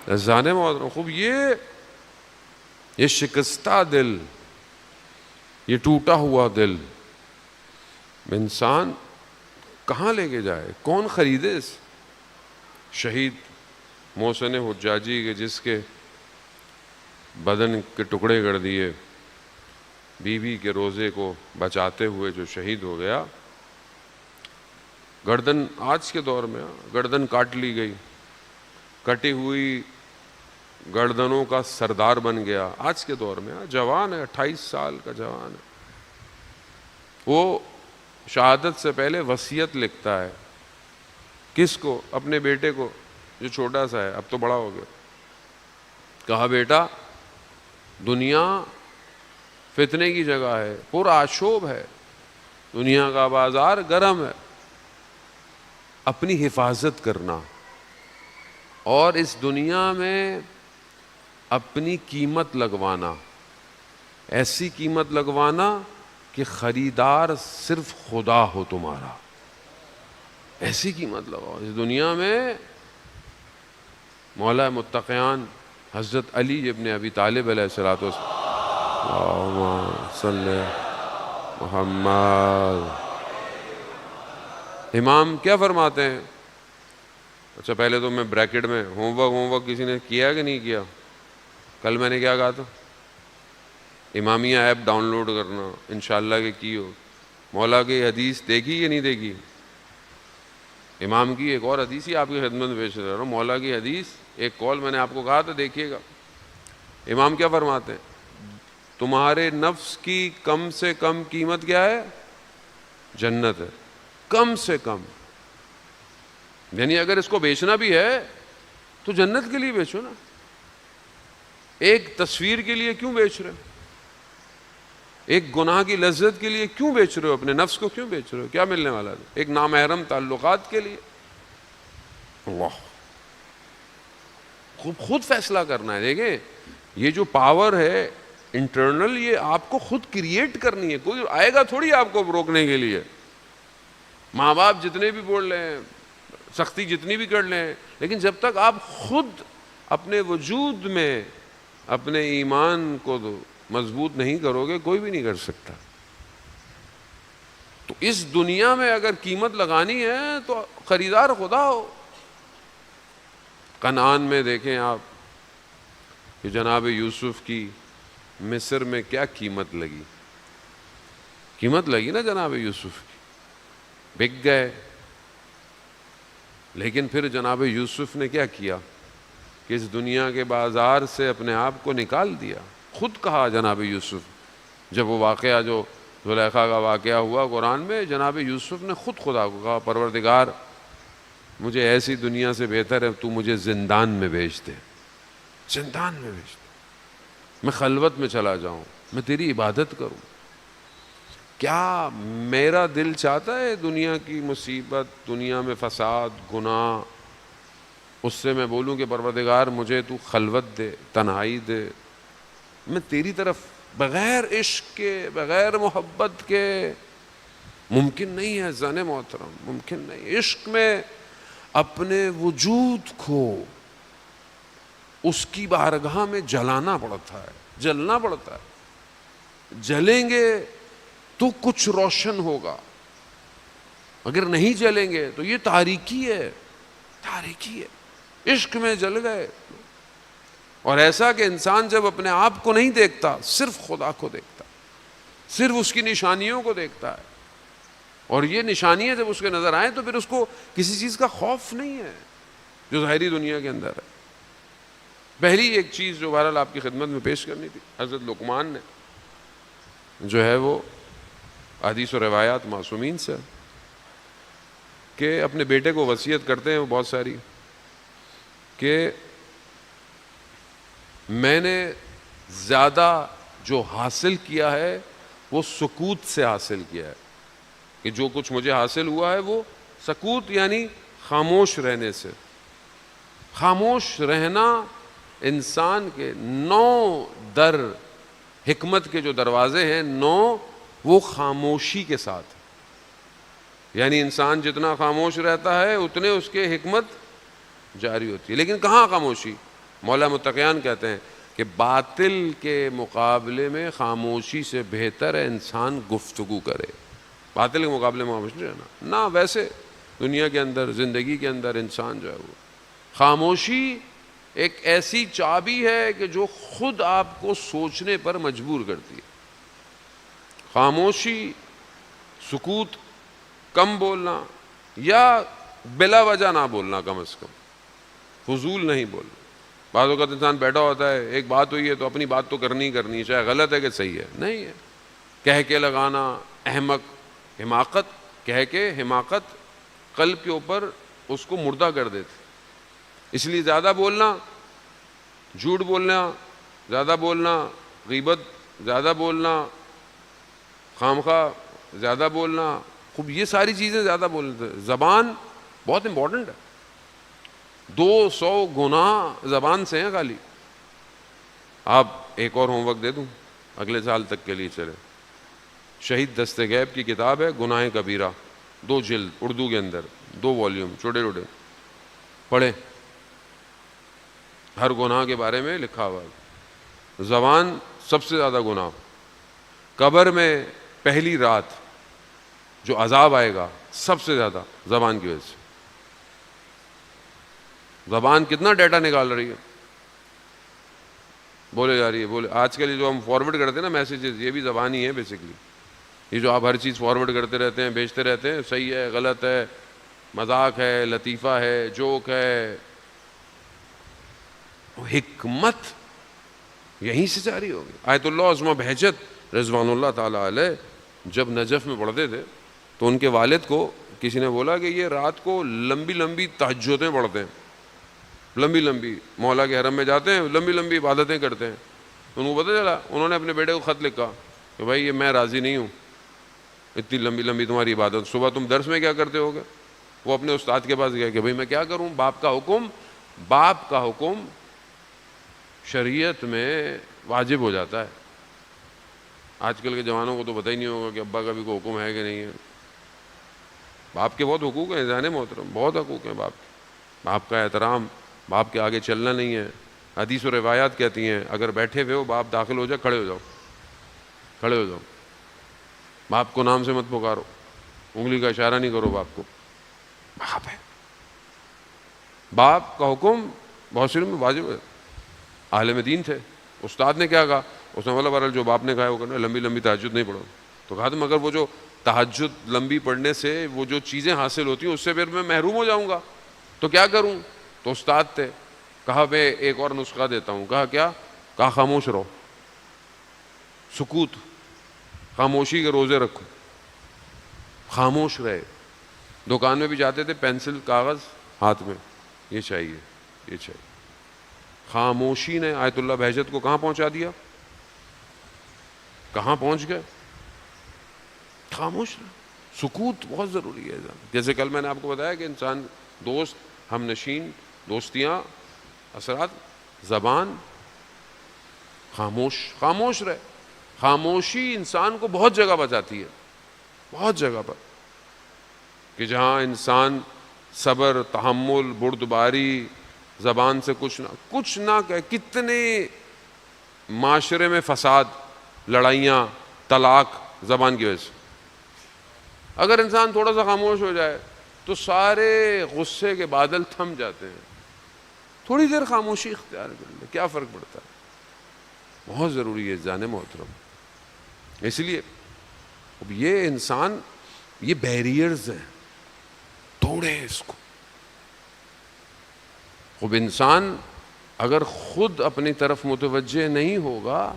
عزیزان محترم، خوب یہ شکستہ دل، یہ ٹوٹا ہوا دل انسان کہاں لے کے جائے؟ کون خریدے اس؟ شہید محسن حجاجی کے جس کے بدن کے ٹکڑے کر دیے، بیوی کے روزے کو بچاتے ہوئے جو شہید ہو گیا، گردن آج کے دور میں گردن کاٹ لی گئی، کٹی ہوئی گردنوں کا سردار بن گیا آج کے دور میں، جوان ہے، 28 سال کا جوان ہے، وہ شہادت سے پہلے وصیت لکھتا ہے۔ کس کو؟ اپنے بیٹے کو جو چھوٹا سا ہے، اب تو بڑا ہو گیا۔ کہا بیٹا دنیا فتنے کی جگہ ہے، پر آشوب ہے، دنیا کا بازار گرم ہے، اپنی حفاظت کرنا اور اس دنیا میں اپنی قیمت لگوانا، ایسی قیمت لگوانا کہ خریدار صرف خدا ہو تمہارا، ایسی قیمت لگاؤ اس دنیا میں۔ مولا متقیان حضرت علی ابن ابی طالب علیہ الصلوۃ والسلام، اللہم صلی محمد، امام کیا فرماتے ہیں؟ اچھا پہلے تو میں بریکٹ میں ہوم ورک کسی نے کیا کہ نہیں کیا؟ کل میں نے کیا کہا تھا؟ امامیہ ایپ ڈاؤن لوڈ کرنا، انشاءاللہ کہ کی ہو۔ مولا کی حدیث دیکھی یا نہیں دیکھی؟ امام کی ایک اور حدیث ہی آپ کی خدمت میں پیش کر رہا ہوں، مولا کی حدیث، ایک کال میں نے آپ کو کہا تھا، دیکھیے گا۔ امام کیا فرماتے ہیں؟ تمہارے نفس کی کم سے کم قیمت کیا ہے؟ جنت ہے، کم سے کم، یعنی اگر اس کو بیچنا بھی ہے تو جنت کے لیے بیچو نا، ایک تصویر کے لیے کیوں بیچ رہے ہو؟ ایک گناہ کی لذت کے لیے کیوں بیچ رہے ہو؟ اپنے نفس کو کیوں بیچ رہے ہو؟ کیا ملنے والا ہے؟ ایک نامحرم تعلقات کے لیے؟ اللہ، خود فیصلہ کرنا ہے۔ دیکھیں یہ جو پاور ہے انٹرنل، یہ آپ کو خود کریٹ کرنی ہے، کوئی آئے گا تھوڑی آپ کو روکنے کے لیے۔ ماں باپ جتنے بھی بول رہے ہیں، سختی جتنی بھی کر لیں، لیکن جب تک آپ خود اپنے وجود میں اپنے ایمان کو مضبوط نہیں کرو گے، کوئی بھی نہیں کر سکتا۔ تو اس دنیا میں اگر قیمت لگانی ہے تو خریدار خدا ہو۔ کنعان میں دیکھیں آپ کہ جناب یوسف کی مصر میں کیا قیمت لگی، قیمت لگی نا جناب یوسف کی، بک گئے۔ لیکن پھر جناب یوسف نے کیا کیا کہ اس دنیا کے بازار سے اپنے آپ کو نکال دیا۔ خود کہا جناب یوسف، جب وہ واقعہ جو زلیخا کا واقعہ ہوا قرآن میں، جناب یوسف نے خود خدا کو کہا پروردگار مجھے ایسی دنیا سے بہتر ہے تو مجھے زندان میں بھیج دے، زندان میں بھیج دے، میں خلوت میں چلا جاؤں، میں تیری عبادت کروں۔ کیا میرا دل چاہتا ہے دنیا کی مصیبت، دنیا میں فساد، گناہ، اس سے میں بولوں کہ پروردگار مجھے تو خلوت دے، تنہائی دے، میں تیری طرف بغیر عشق کے، بغیر محبت کے؟ ممکن نہیں ہے زن محترم، ممکن نہیں۔ عشق میں اپنے وجود کو اس کی بارگاہ میں جلانا پڑتا ہے، جلنا پڑتا ہے۔ جلیں گے تو کچھ روشن ہوگا، اگر نہیں جلیں گے تو یہ تاریکی ہے، تاریکی ہے۔ عشق میں جل گئے، اور ایسا کہ انسان جب اپنے آپ کو نہیں دیکھتا، صرف خدا کو دیکھتا، صرف اس کی نشانیوں کو دیکھتا ہے، اور یہ نشانیاں جب اس کے نظر آئیں تو پھر اس کو کسی چیز کا خوف نہیں ہے جو ظاہری دنیا کے اندر ہے۔ پہلی ایک چیز جو بہرحال آپ کی خدمت میں پیش کرنی تھی، حضرت لقمان نے جو ہے وہ حدیث و روایات معصومین سے کہ اپنے بیٹے کو وصیت کرتے ہیں وہ بہت ساری، کہ میں نے زیادہ جو حاصل کیا ہے وہ سکوت سے حاصل کیا ہے، کہ جو کچھ مجھے حاصل ہوا ہے وہ سکوت یعنی خاموش رہنے سے۔ خاموش رہنا انسان کے 9 در حکمت کے جو دروازے ہیں 9، وہ خاموشی کے ساتھ، یعنی انسان جتنا خاموش رہتا ہے اتنے اس کے حکمت جاری ہوتی ہے۔ لیکن کہاں خاموشی؟ مولا متقیان کہتے ہیں کہ باطل کے مقابلے میں خاموشی سے بہتر ہے انسان گفتگو کرے. باطل کے مقابلے میں خاموش نہیں رہنا نہ. ویسے دنیا کے اندر زندگی کے اندر انسان جو ہے وہ خاموشی ایک ایسی چابی ہے کہ جو خود آپ کو سوچنے پر مجبور کرتی ہے. خاموشی، سکوت، کم بولنا یا بلا وجہ نہ بولنا، کم از کم فضول نہیں بولنا. بعض اوقات انسان بیٹھا ہوتا ہے، ایک بات ہوئی ہے تو اپنی بات تو کرنی ہی کرنی ہے، چاہے غلط ہے کہ صحیح ہے. نہیں ہے کہہ کے لگانا، حماقت کہہ کے حماقت قلب کے اوپر اس کو مردہ کر دیتی. اس لیے زیادہ بولنا، جھوٹ بولنا، زیادہ بولنا، غیبت زیادہ بولنا، خامخواہ زیادہ بولنا، خوب یہ ساری چیزیں زیادہ بولنا. زبان بہت امپورٹنٹ ہے. 200 گناہ زبان سے ہیں خالی. آپ ایک اور ہوم ورک دے دوں اگلے سال تک کے لیے. چلے شہید دست غیب کی کتاب ہے گناہ کبیرہ، 2 جلد اردو کے اندر، 2 والیوم چھوٹے چھوٹے، پڑھیں. ہر گناہ کے بارے میں لکھا ہوا ہے. زبان سب سے زیادہ گناہ. قبر میں پہلی رات جو عذاب آئے گا سب سے زیادہ زبان کی وجہ سے. زبان کتنا ڈیٹا نکال رہی ہے، بولے جا رہی ہے. بولے آج کل جو ہم فارورڈ کرتے ہیں نا میسیجز، یہ بھی زبان ہی ہے بیسیکلی. یہ جو آپ ہر چیز فارورڈ کرتے رہتے ہیں، بھیجتے رہتے ہیں، صحیح ہے، غلط ہے، مذاق ہے، لطیفہ ہے، جوک ہے، حکمت یہیں سے جاری ہوگی. آیت اللہ عظمہ بہجت رضوان اللہ تعالیٰ علیہ جب نجف میں پڑھتے تھے تو ان کے والد کو کسی نے بولا کہ یہ رات کو لمبی لمبی تہجدیں پڑھتے ہیں، لمبی لمبی، مولا کے حرم میں جاتے ہیں، لمبی لمبی عبادتیں کرتے ہیں. ان کو پتہ چلا، انہوں نے اپنے بیٹے کو خط لکھا کہ بھائی یہ میں راضی نہیں ہوں، اتنی لمبی لمبی تمہاری عبادت. صبح تم درس میں کیا کرتے ہوگے؟ وہ اپنے استاد کے پاس گیا کہ بھائی میں کیا کروں، باپ کا حکم شریعت میں واجب ہو جاتا ہے. آج کل کے جوانوں کو تو پتہ ہی نہیں ہوگا کہ ابا کا بھی کوئی حکم ہے کہ نہیں ہے. باپ کے بہت حقوق ہیں ذہن محترم، بہت حقوق ہیں باپ کے. باپ کا احترام، باپ کے آگے چلنا نہیں ہے. حدیث و روایات کہتی ہیں اگر بیٹھے ہوئے ہو باپ داخل ہو جائے، کھڑے ہو جاؤ، کھڑے ہو جاؤ. باپ کو نام سے مت پکارو، انگلی کا اشارہ نہیں کرو باپ کو. باپ ہے، باپ کا حکم بہت سی میں واجب ہے. عالم دین تھے، استاد نے کیا کہا؟ اس نے بولا بہرحال جو باپ نے کہا ہے وہ کرنا، لمبی لمبی تہجد نہیں پڑھو. تو کہا تھا مگر وہ جو تہجد لمبی پڑھنے سے وہ جو چیزیں حاصل ہوتی ہیں اس سے پھر میں محروم ہو جاؤں گا، تو کیا کروں؟ تو استاد تھے، کہا میں ایک اور نسخہ دیتا ہوں. کہا کیا؟ کہا خاموش رہو، سکوت، خاموشی کے روزے رکھو، خاموش رہے. دکان میں بھی جاتے تھے، پینسل کاغذ ہاتھ میں، یہ چاہیے، یہ چاہیے. خاموشی نے آیت اللہ بہجت کو کہاں پہنچا دیا؟ کہاں پہنچ گئے؟ خاموش. سکوت بہت ضروری ہے. جیسے کل میں نے آپ کو بتایا کہ انسان، دوست، ہم نشین، دوستیاں، اثرات، زبان، خاموش رہے. خاموشی انسان کو بہت جگہ بچاتی ہے، بہت جگہ پر، کہ جہاں انسان صبر، تحمل، بردباری، زبان سے کچھ نہ کہے. کتنے معاشرے میں فساد، لڑائیاں، طلاق زبان کی وجہ سے. اگر انسان تھوڑا سا خاموش ہو جائے تو سارے غصے کے بادل تھم جاتے ہیں. تھوڑی دیر خاموشی اختیار کر لے، کیا فرق پڑتا ہے؟ بہت ضروری ہے جان محترم. اس لیے اب یہ انسان، یہ بیریئرز ہیں، توڑے اس کو. اب انسان اگر خود اپنی طرف متوجہ نہیں ہوگا